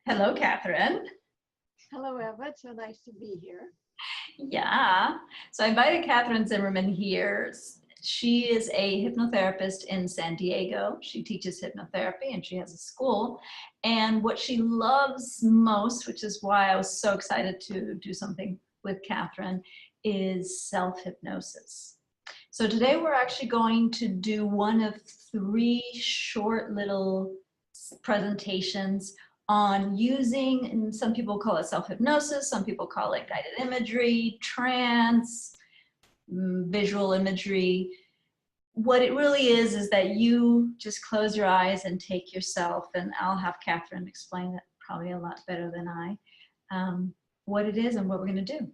Hello, Catherine. Hello, Eva. It's so nice to be here. Yeah. So I invited Catherine Zimmerman here. She is a hypnotherapist in San Diego. She teaches hypnotherapy and she has a school. And what she loves most, which is why I was so excited to do something with Catherine, is self-hypnosis. So today we're actually going to do one of three short little presentations on using, and some people call it self-hypnosis, some people call it guided imagery, trance, visual imagery. What it really is that you just close your eyes and take yourself, and I'll have Catherine explain it probably a lot better than I, what it is and what we're going to do.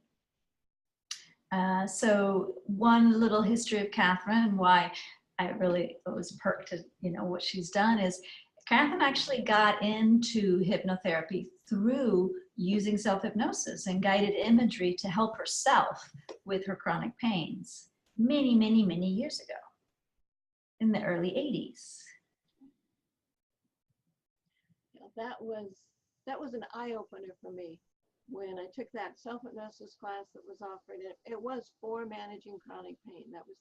So one little history of Catherine and why I really was perked to what she's done is Catherine actually got into hypnotherapy through using self-hypnosis and guided imagery to help herself with her chronic pains many, many, many years ago in the early 80s. That was an eye-opener for me when I took that self-hypnosis class that was offered. It was for managing chronic pain. That was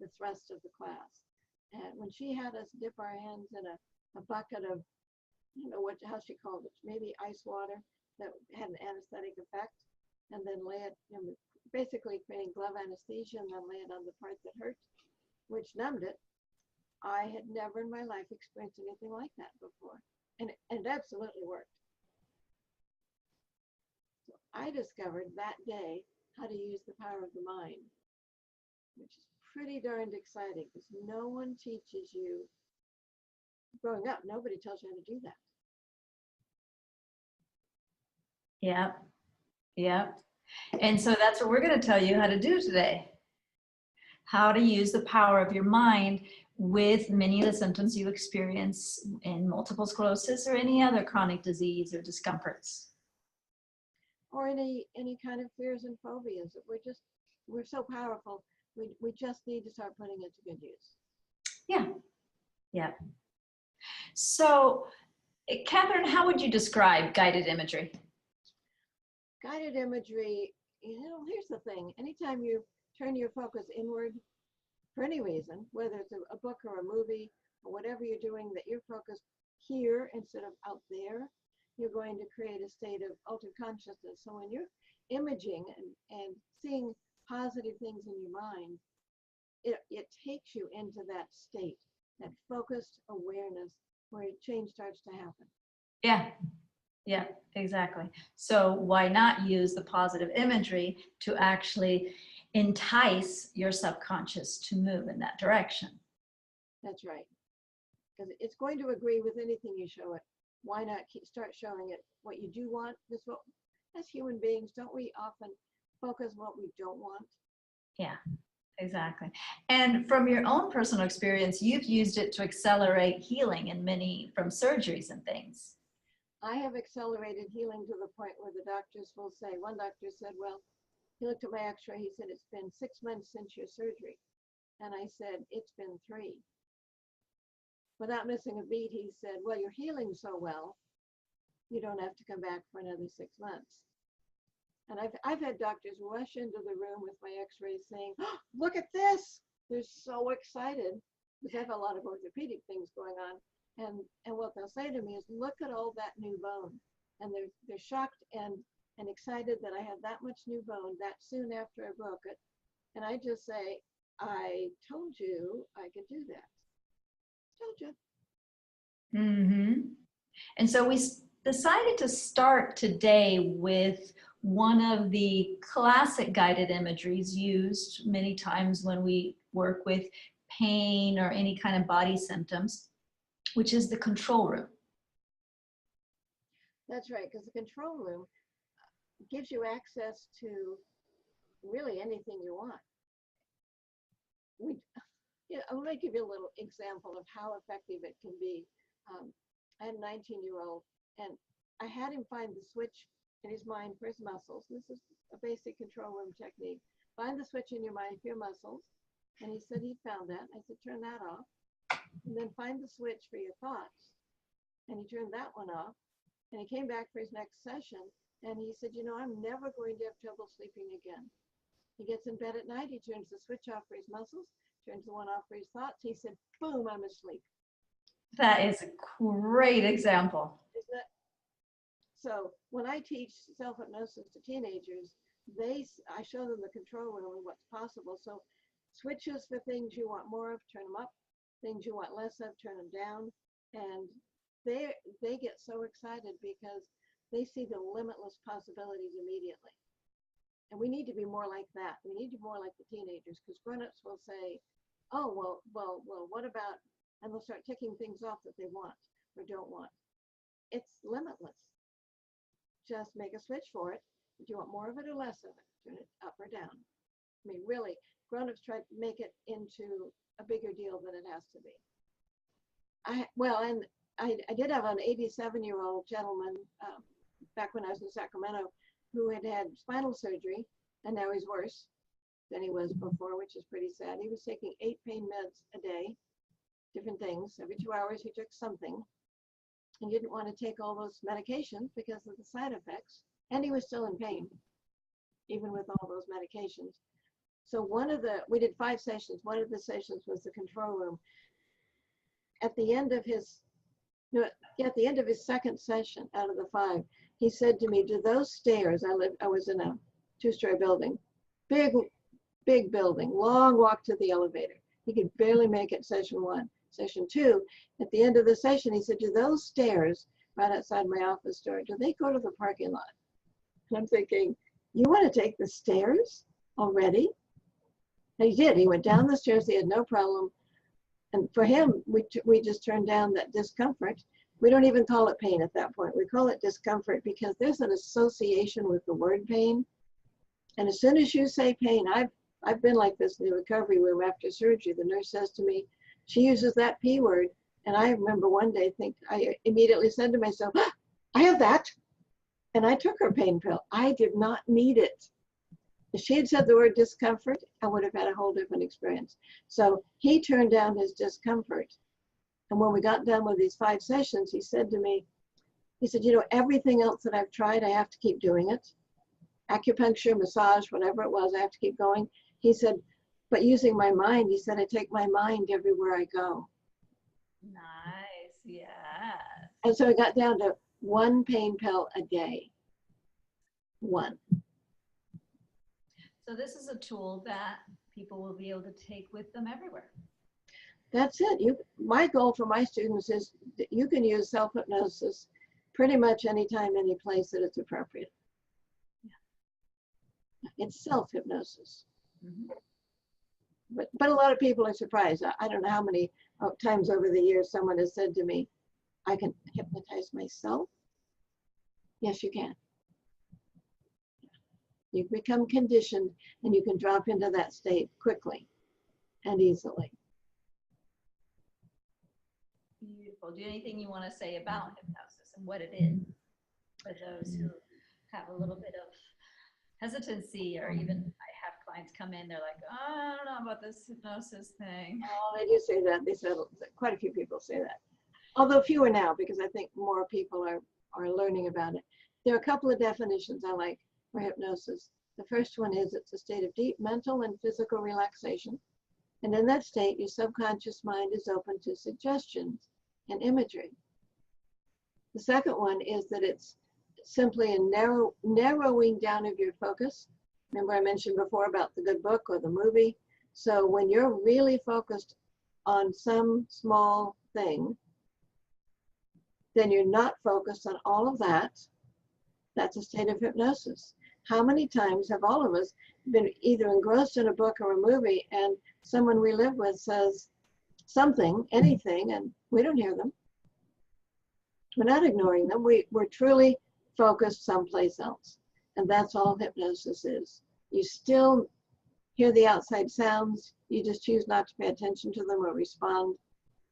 the thrust of the class. And when she had us dip our hands in a bucket of, I don't know how she called it, maybe ice water that had an anesthetic effect, and then lay it, basically creating glove anesthesia and then lay it on the part that hurt, which numbed it. I had never in my life experienced anything like that before. And it absolutely worked. So I discovered that day how to use the power of the mind, which is pretty darned exciting because no one teaches you. Growing up, nobody tells you how to do that. Yep, yep. And so that's what we're going to tell you how to do today. How to use the power of your mind with many of the symptoms you experience in multiple sclerosis or any other chronic disease or discomforts. Or any kind of fears and phobias. We're so powerful. We just need to start putting it to good use. Yeah, yeah. So, Catherine, how would you describe guided imagery? Guided imagery, here's the thing. Anytime you turn your focus inward for any reason, whether it's a book or a movie or whatever you're doing, that you're focused here instead of out there, you're going to create a state of altered consciousness. So when you're imaging and seeing positive things in your mind, it takes you into that state, that focused awareness where change starts to happen. Yeah, exactly. So why not use the positive imagery to actually entice your subconscious to move in that direction? That's right. Because it's going to agree with anything you show it. Why not start showing it what you do want? Because as human beings, don't we often focus what we don't want? Yeah, exactly. And from your own personal experience, you've used it to accelerate healing in many from surgeries and things. I have accelerated healing to the point where the doctors will say, one doctor said, well, he looked at my x-ray, he said, it's been 6 months since your surgery. And I said, it's been 3. Without missing a beat, he said, well, you're healing so well, you don't have to come back for another 6 months. And I've had doctors rush into the room with my x-rays saying, oh, look at this. They're so excited because I have a lot of orthopedic things going on. And what they'll say to me is, look at all that new bone. And they're shocked and excited that I have that much new bone that soon after I broke it. And I just say, I told you I could do that. Told you. Mm-hmm. And so we decided to start today with one of the classic guided imageries used many times when we work with pain or any kind of body symptoms, which is the control room. That's right, because the control room gives you access to really anything you want. I'm going to give you a little example of how effective it can be. I had a 19-year-old, and I had him find the switch in his mind for his muscles. This is a basic control room technique. Find the switch in your mind for your muscles. And he said he found that. I said, turn that off. And then find the switch for your thoughts. And he turned that one off. And he came back for his next session, and he said, you know, I'm never going to have trouble sleeping again. He gets in bed at night, he turns the switch off for his muscles, turns the one off for his thoughts. He said, boom, I'm asleep. That is a great example. Isn't it? So when I teach self-hypnosis to teenagers, I show them the control room and what's possible. So switches for things you want more of, turn them up. Things you want less of, turn them down. And they get so excited because they see the limitless possibilities immediately. And we need to be more like that. We need to be more like the teenagers, because grown-ups will say, oh, well, what about, and they'll start ticking things off that they want or don't want. It's limitless. Just make a switch for it. Do you want more of it or less of it? Turn it up or down. I mean, really, grown-ups try to make it into a bigger deal than it has to be. I did have an 87-year-old gentleman back when I was in Sacramento who had had spinal surgery, and now he's worse than he was before, which is pretty sad. He was taking 8 pain meds a day, different things. Every 2 hours he took something. He didn't want to take all those medications because of the side effects, and he was still in pain, even with all those medications. So we did 5 sessions. One of the sessions was the control room. At the end of his second session out of the 5, he said to me, do those stairs, I was in a 2-story building, big building, long walk to the elevator. He could barely make it session 1. Session 2, at the end of the session, he said, do those stairs right outside my office door, do they go to the parking lot? And I'm thinking, you want to take the stairs already? And he did. He went down the stairs. He had no problem. And for him, we just turned down that discomfort. We don't even call it pain at that point. We call it discomfort because there's an association with the word pain. And as soon as you say pain, I've been like this in the recovery room after surgery. The nurse says to me, she uses that P word. And I remember one day, I immediately said to myself, ah, I have that. And I took her pain pill. I did not need it. If she had said the word discomfort, I would have had a whole different experience. So he turned down his discomfort. And when we got done with these 5 sessions, he said to me, he said, you know, everything else that I've tried, I have to keep doing it. Acupuncture, massage, whatever it was, I have to keep going. He said, but using my mind, he said, I take my mind everywhere I go. Nice, yeah. And so I got down to 1 pain pill a day. 1. So this is a tool that people will be able to take with them everywhere. That's it. My goal for my students is that you can use self-hypnosis pretty much anytime, any place that it's appropriate. Yeah. It's self-hypnosis. Mm-hmm. But a lot of people are surprised. I don't know how many times over the years someone has said to me, I can hypnotize myself. Yes, you can. You become conditioned and you can drop into that state quickly and easily. Beautiful. Do you have anything you want to say about hypnosis and what it is for those who have a little bit of hesitancy, or even I have clients come in, they're like, oh, I don't know about this hypnosis thing. Oh, they do say that. They said quite a few people say that. Although fewer now, because I think more people are learning about it. There are a couple of definitions I like for hypnosis. The first one is it's a state of deep mental and physical relaxation. And in that state, your subconscious mind is open to suggestions and imagery. The second one is that it's simply a narrowing down of your focus. Remember I mentioned before about the good book or the movie. So when you're really focused on some small thing, then you're not focused on all of that. That's a state of hypnosis. How many times have all of us been either engrossed in a book or a movie and someone we live with says something, anything, and we don't hear them. We're not ignoring them. We're truly focused someplace else. And that's all hypnosis is. You still hear the outside sounds. You just choose not to pay attention to them or respond.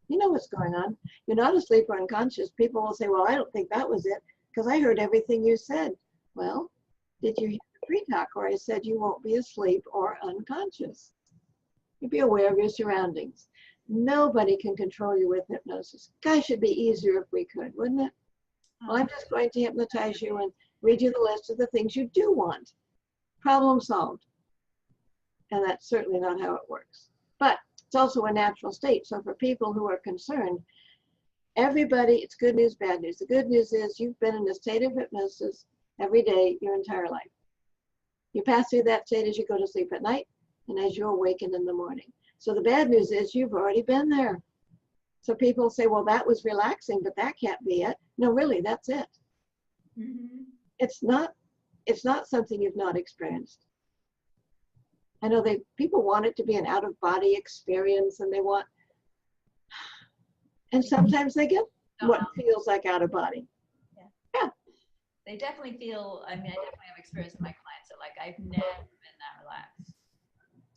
You know what's going on. You're not asleep or unconscious. People will say, well, I don't think that was it because I heard everything you said. Well, did you hear the pre-talk where I said you won't be asleep or unconscious? You be aware of your surroundings. Nobody can control you with hypnosis. Gosh, it'd be easier if we could, wouldn't it? Well, I'm just going to hypnotize you and read you the list of the things you do want. Problem solved. And that's certainly not how it works. But it's also a natural state. So for people who are concerned, everybody, it's good news, bad news. The good news is you've been in a state of hypnosis every day your entire life. You pass through that state as you go to sleep at night and as you awaken in the morning. So the bad news is you've already been there. So people say, well, that was relaxing, but that can't be it. No, really, that's it. Mm-hmm. It's not something you've not experienced. I know people want it to be an out-of-body experience, and sometimes they get what feels like out of body. Yeah. They definitely feel, I definitely have experience with my clients that like, I've never been that relaxed.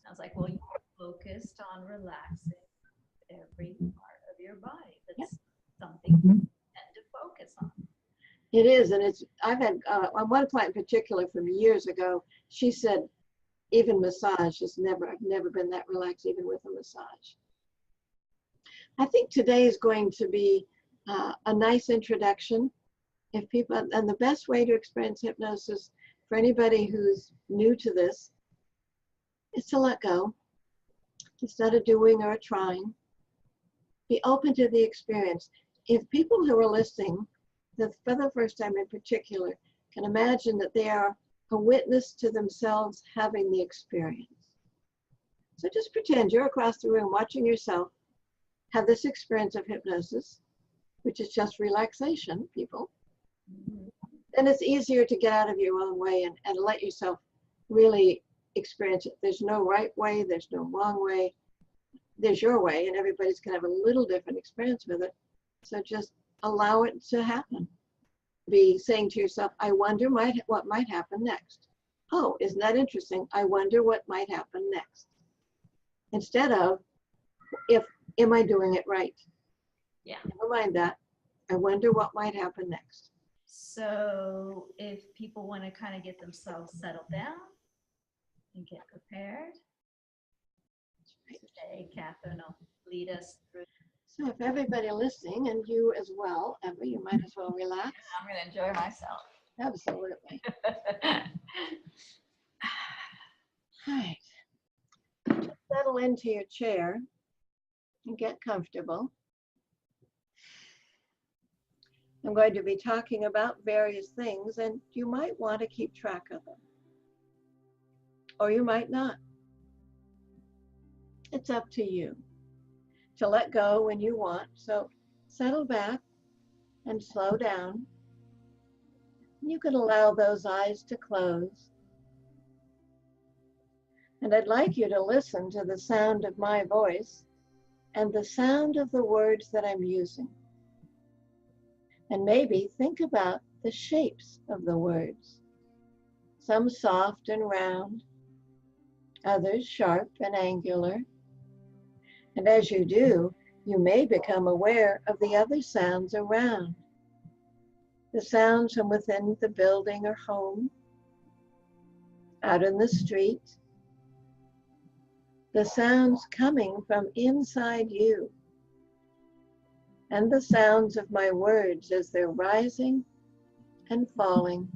I was like, well, you're focused on relaxing every part of your body. That's something you tend to focus on. It is, and I've had one client in particular from years ago, she said, even massage, I've never been that relaxed, even with a massage. I think today is going to be a nice introduction. If people, and the best way to experience hypnosis for anybody who's new to this is to let go. Instead of doing or trying, be open to the experience. If people who are listening, for the first time in particular, can imagine that they are a witness to themselves having the experience. So just pretend you're across the room watching yourself have this experience of hypnosis, which is just relaxation, people. Then it's easier to get out of your own way and let yourself really experience it. There's no right way, there's no wrong way. There's your way, and everybody's going to have a little different experience with it. So just allow it to happen. Be saying to yourself, I wonder what might happen next. Oh, isn't that interesting? I wonder what might happen next. Instead of, am I doing it right? Yeah. Never mind that. I wonder what might happen next. So if people want to kind of get themselves settled down and get prepared, today Catherine will lead us through. So if everybody listening, and you as well, Emma, you might as well relax. I'm going to enjoy myself. Absolutely. All right. Just settle into your chair and get comfortable. I'm going to be talking about various things, and you might want to keep track of them. Or you might not. It's up to you to let go when you want. So settle back and slow down. You can allow those eyes to close. And I'd like you to listen to the sound of my voice and the sound of the words that I'm using. And maybe think about the shapes of the words. Some soft and round, others sharp and angular. And as you do, you may become aware of the other sounds around. The sounds from within the building or home, out in the street. The sounds coming from inside you. And the sounds of my words as they're rising and falling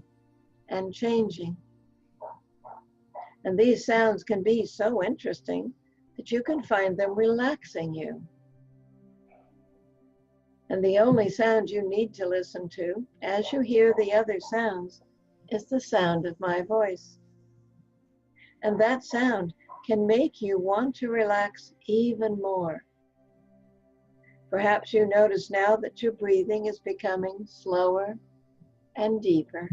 and changing. And these sounds can be so interesting that you can find them relaxing you. And the only sound you need to listen to, as you hear the other sounds, is the sound of my voice. And that sound can make you want to relax even more. Perhaps you notice now that your breathing is becoming slower and deeper.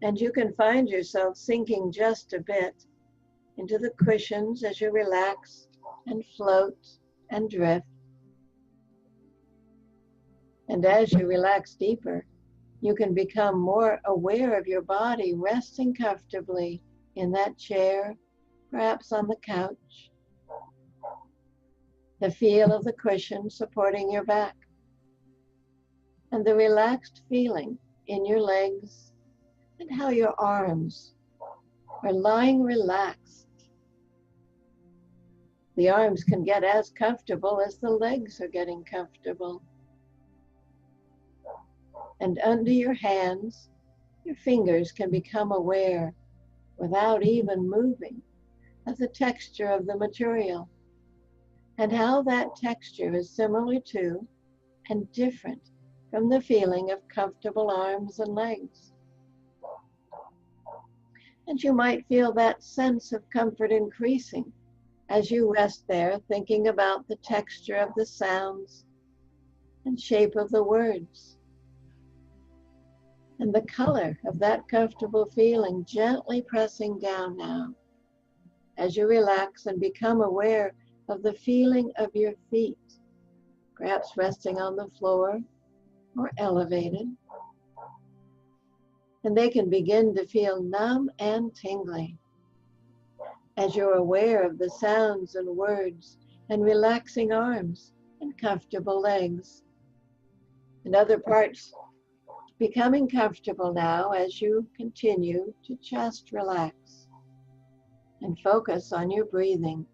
And you can find yourself sinking just a bit into the cushions as you relax and float and drift. And as you relax deeper, you can become more aware of your body resting comfortably in that chair, perhaps on the couch. The feel of the cushion supporting your back, and the relaxed feeling in your legs, and how your arms are lying relaxed. The arms can get as comfortable as the legs are getting comfortable. And under your hands, your fingers can become aware, without even moving, of the texture of the material and how that texture is similar to and different from the feeling of comfortable arms and legs. And you might feel that sense of comfort increasing as you rest there thinking about the texture of the sounds and shape of the words. And the color of that comfortable feeling gently pressing down now as you relax and become aware of the feeling of your feet, perhaps resting on the floor or elevated. And they can begin to feel numb and tingly as you're aware of the sounds and words and relaxing arms and comfortable legs. And other parts becoming comfortable now as you continue to just relax and focus on your breathing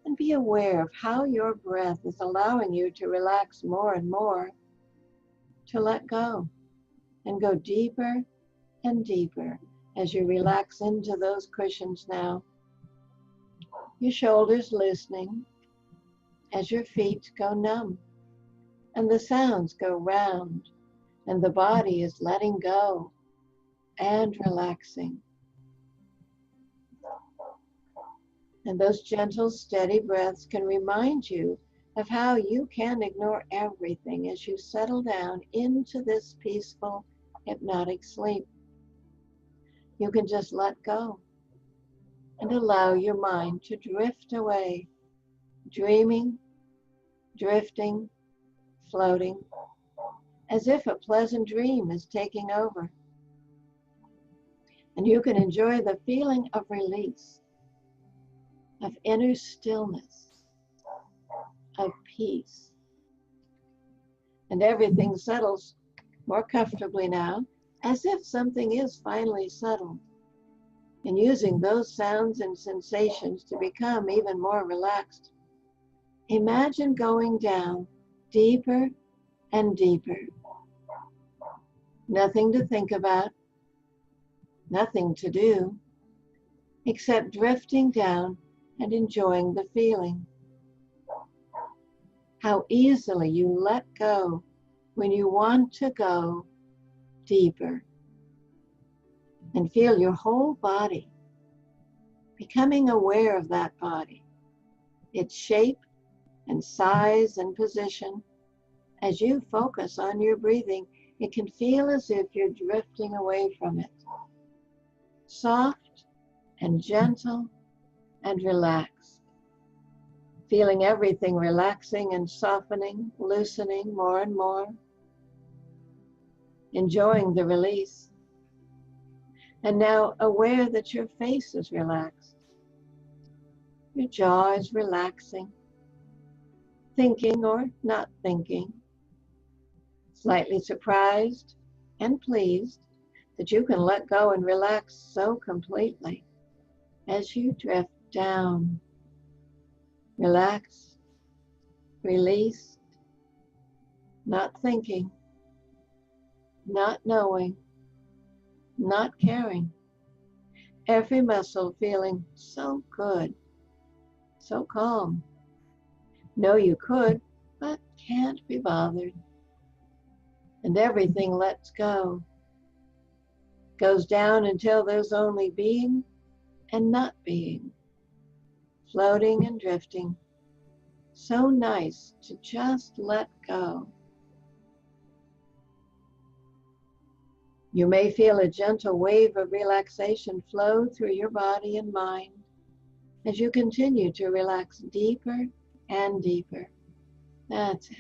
and be aware of how your breath is allowing you to relax more and more, to let go and go deeper and deeper as you relax into those cushions now. Your shoulders loosening as your feet go numb and the sounds go round and the body is letting go and relaxing. And those gentle, steady breaths can remind you of how you can ignore everything as you settle down into this peaceful, hypnotic sleep. You can just let go and allow your mind to drift away, dreaming, drifting, floating, as if a pleasant dream is taking over. And you can enjoy the feeling of release, of inner stillness, of peace. And everything settles more comfortably now, as if something is finally settled. And using those sounds and sensations to become even more relaxed, imagine going down deeper and deeper. Nothing to think about, nothing to do, except drifting down and enjoying the feeling. How easily you let go when you want to go deeper. And feel your whole body, becoming aware of that body, its shape and size and position. As you focus on your breathing, it can feel as if you're drifting away from it. Soft and gentle and relaxed. Feeling everything relaxing and softening, loosening more and more. Enjoying the release. And now aware that your face is relaxed. Your jaw is relaxing. Thinking or not thinking. Slightly surprised and pleased that you can let go and relax so completely as you drift down. Relaxed, released, not thinking, not knowing, not caring. Every muscle feeling so good, so calm. Know you could, but can't be bothered. And everything lets go. Goes down until there's only being and not being. Floating and drifting. So nice to just let go. You may feel a gentle wave of relaxation flow through your body and mind as you continue to relax deeper and deeper. That's it.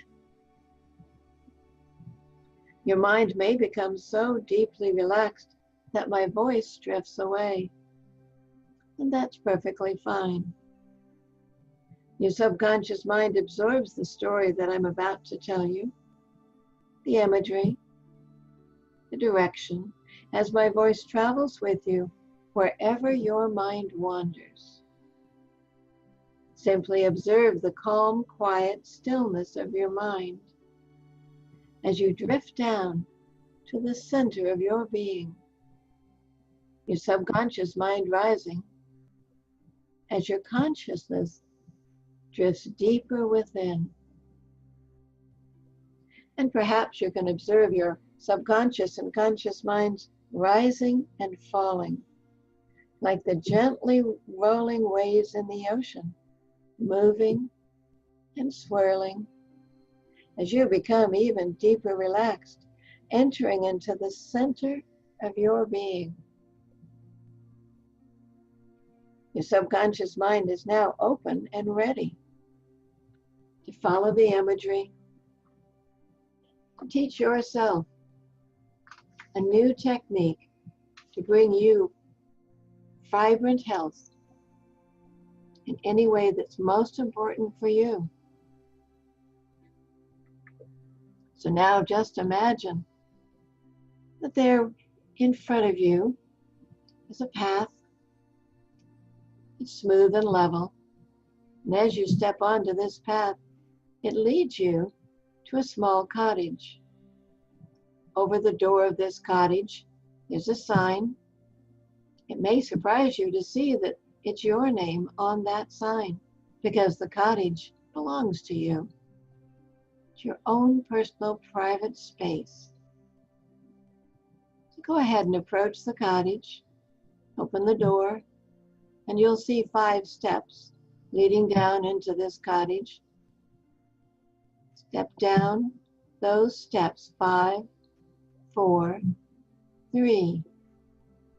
Your mind may become so deeply relaxed that my voice drifts away, and that's perfectly fine. Your subconscious mind absorbs the story that I'm about to tell you, the imagery, the direction, as my voice travels with you wherever your mind wanders. Simply observe the calm, quiet stillness of your mind as you drift down to the center of your being. Your subconscious mind rising as your consciousness drifts deeper within. And perhaps you can observe your subconscious and conscious minds rising and falling, like the gently rolling waves in the ocean, moving and swirling as you become even deeper relaxed, entering into the center of your being. Your subconscious mind is now open and ready to follow the imagery, to teach yourself a new technique to bring you vibrant health in any way that's most important for you. So now just imagine that there in front of you is a path. It's smooth and level. And as you step onto this path, it leads you to a small cottage. Over the door of this cottage is a sign. It may surprise you to see that it's your name on that sign because the cottage belongs to you. It's your own personal private space. So go ahead and approach the cottage, open the door, and you'll see 5 steps leading down into this cottage. Step down those steps, 5, 4, 3,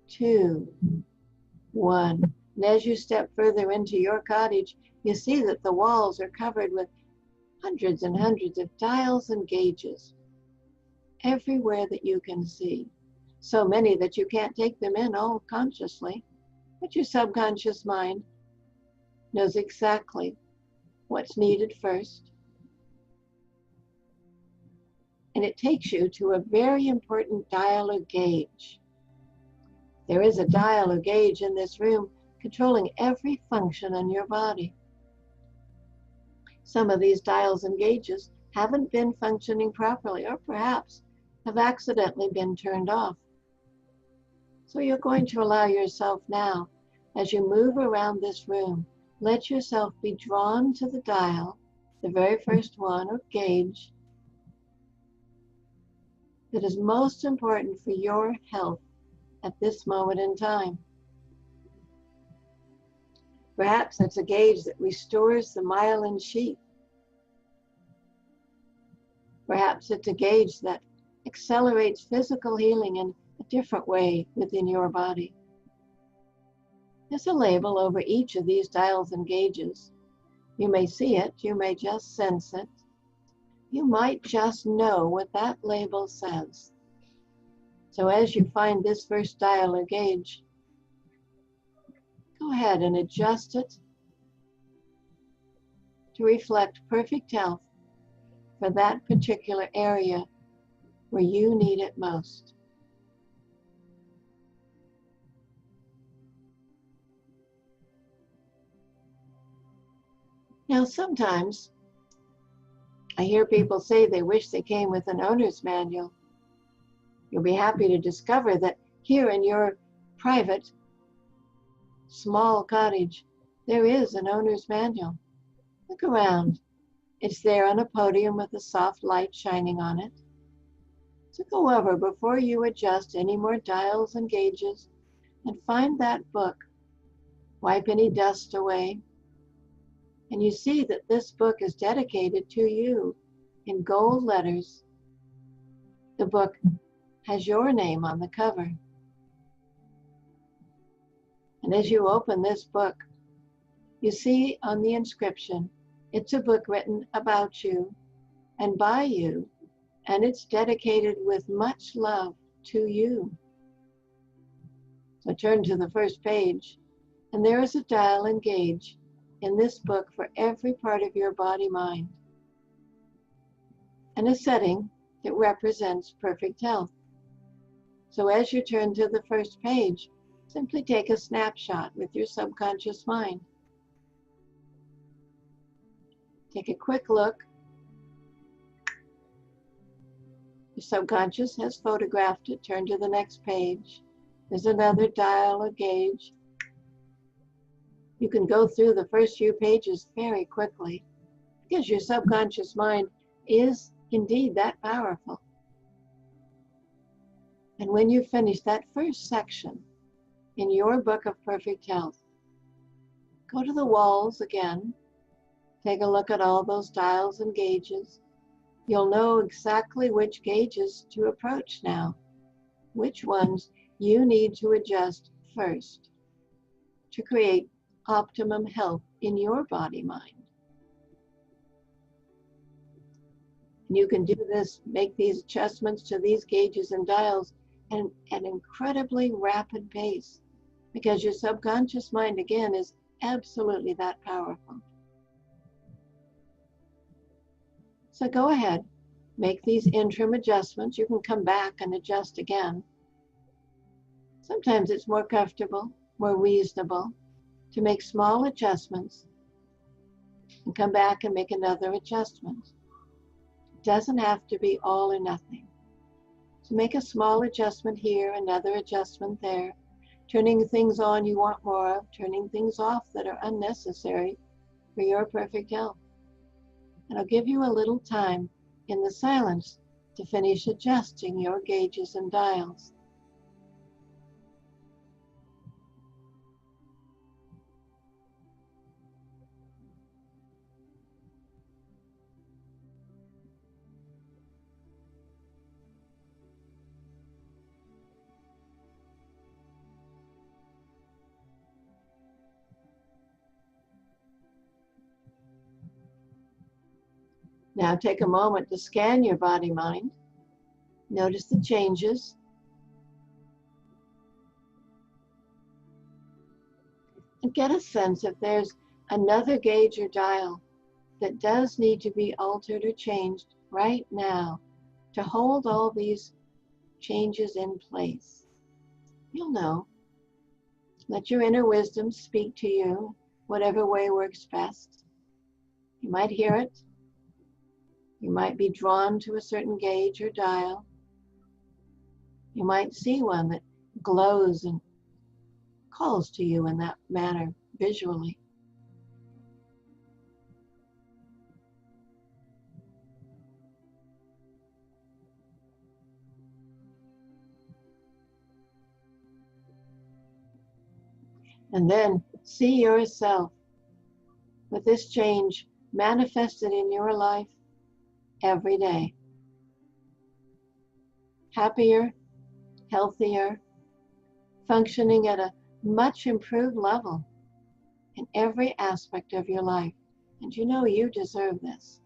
2, 1. And as you step further into your cottage, you see that the walls are covered with hundreds and hundreds of dials and gauges everywhere that you can see. So many that you can't take them in all consciously, but your subconscious mind knows exactly what's needed first. And it takes you to a very important dial or gauge. There is a dial or gauge in this room controlling every function in your body. Some of these dials and gauges haven't been functioning properly, or perhaps have accidentally been turned off. So you're going to allow yourself now, as you move around this room, let yourself be drawn to the dial, the very first one, or gauge, that is most important for your health at this moment in time. Perhaps it's a gauge that restores the myelin sheath. Perhaps it's a gauge that accelerates physical healing in a different way within your body. There's a label over each of these dials and gauges. You may see it, you may just sense it. You might just know what that label says. So as you find this first dial or gauge, go ahead and adjust it to reflect perfect health for that particular area where you need it most. Now, sometimes I hear people say they wish they came with an owner's manual. You'll be happy to discover that here in your private, small cottage, there is an owner's manual. Look around. It's there on a podium with a soft light shining on it. So go over before you adjust any more dials and gauges and find that book. Wipe any dust away. And you see that this book is dedicated to you in gold letters. The book has your name on the cover. And as you open this book, you see on the inscription, it's a book written about you and by you, and it's dedicated with much love to you. So turn to the first page, and there is a dial and gauge in this book for every part of your body-mind, and a setting that represents perfect health. So as you turn to the first page, simply take a snapshot with your subconscious mind. Take a quick look. Your subconscious has photographed it. Turn to the next page. There's another dial or gauge. You can go through the first few pages very quickly because your subconscious mind is indeed that powerful. And when you finish that first section in your book of perfect health, go to the walls again, take a look at all those dials and gauges. You'll know exactly which gauges to approach now, which ones you need to adjust first to create optimum health in your body mind. And you can do this, make these adjustments to these gauges and dials at an incredibly rapid pace, because your subconscious mind, again, is absolutely that powerful. So go ahead, make these interim adjustments. You can come back and adjust again. Sometimes it's more comfortable, more reasonable to make small adjustments and come back and make another adjustment. It doesn't have to be all or nothing. So make a small adjustment here, another adjustment there, turning things on you want more of, turning things off that are unnecessary for your perfect health. And I'll give you a little time in the silence to finish adjusting your gauges and dials. Now take a moment to scan your body-mind. Notice the changes. And get a sense if there's another gauge or dial that does need to be altered or changed right now to hold all these changes in place. You'll know. Let your inner wisdom speak to you, whatever way works best. You might hear it. You might be drawn to a certain gauge or dial. You might see one that glows and calls to you in that manner visually. And then see yourself with this change manifested in your life every day. Happier, healthier, functioning at a much improved level in every aspect of your life. And you know you deserve this.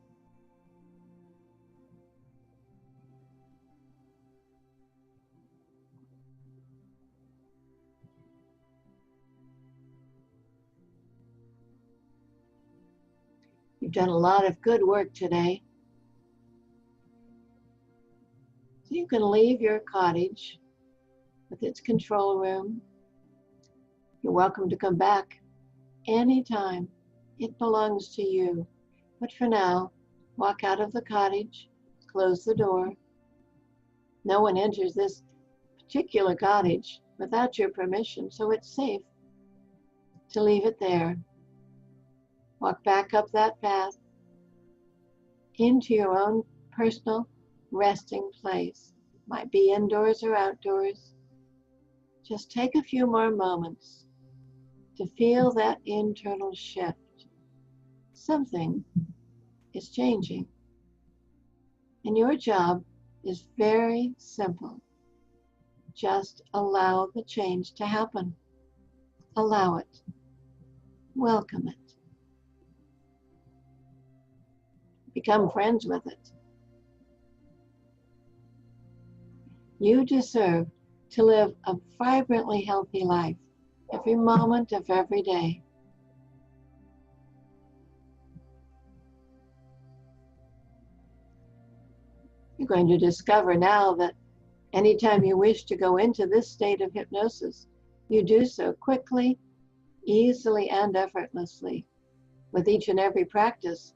You've done a lot of good work today. So you can leave your cottage with its control room. You're welcome to come back anytime. It belongs to you. But for now, walk out of the cottage, close the door. No one enters this particular cottage without your permission, so it's safe to leave it there. Walk back up that path into your own personal resting place. Might be indoors or outdoors. Just take a few more moments to feel that internal shift. Something is changing. And your job is very simple. Just allow the change to happen. Allow it. Welcome it. Become friends with it. You deserve to live a vibrantly healthy life every moment of every day. You're going to discover now that anytime you wish to go into this state of hypnosis, you do so quickly, easily, and effortlessly. With each and every practice,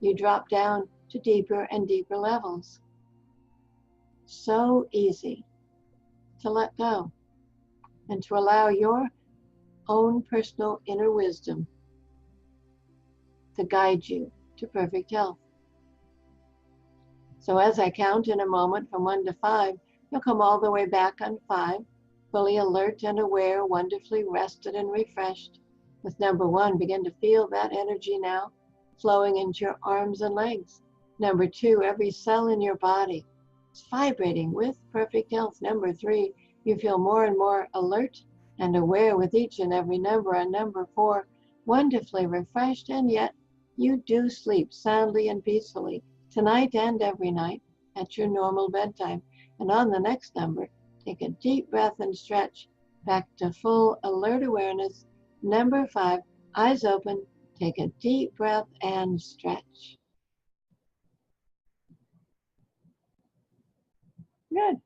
you drop down to deeper and deeper levels. so easy to let go and to allow your own personal inner wisdom to guide you to perfect health. So as I count in a moment from 1 to 5, you'll come all the way back on 5, fully alert and aware, wonderfully rested and refreshed. With number 1, begin to feel that energy now flowing into your arms and legs. Number 2, every cell in your body is vibrating with perfect health. Number 3, you feel more and more alert and aware with each and every number. And number 4, wonderfully refreshed, and yet you do sleep soundly and peacefully tonight and every night at your normal bedtime. And on the next number, take a deep breath and stretch back to full alert awareness. Number 5, eyes open, take a deep breath and stretch. Good.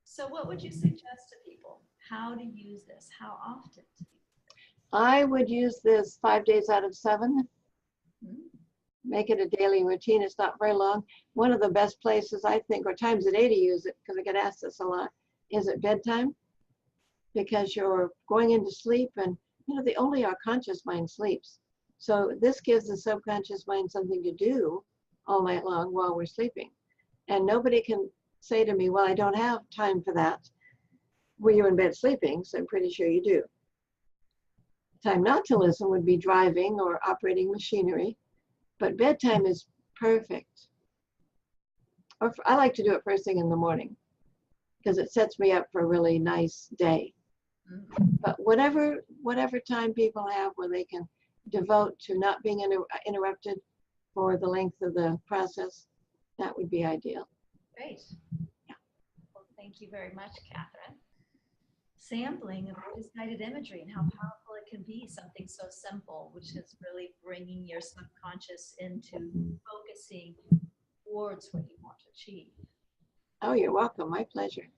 So what would you suggest to people? How to use this? How often to use it? I would use this 5 days out of 7. Hmm. Make it a daily routine. It's not very long. One of the best places, I think, or times a day to use it, because I get asked this a lot, is at bedtime, because you're going into sleep, and only our conscious mind sleeps. So this gives the subconscious mind something to do all night long while we're sleeping. And nobody can say to me, well, I don't have time for that. Were you in bed sleeping? So I'm pretty sure you do. Time not to listen would be driving or operating machinery. But bedtime is perfect. I like to do it first thing in the morning because it sets me up for a really nice day. But whatever time people have where they can devote to not being interrupted for the length of the process, that would be ideal. Great. Yeah. Well, thank you very much, Catherine. Sampling of what is guided imagery and how powerful it can be, something so simple, which is really bringing your subconscious into focusing towards what you want to achieve. Oh, you're welcome. My pleasure.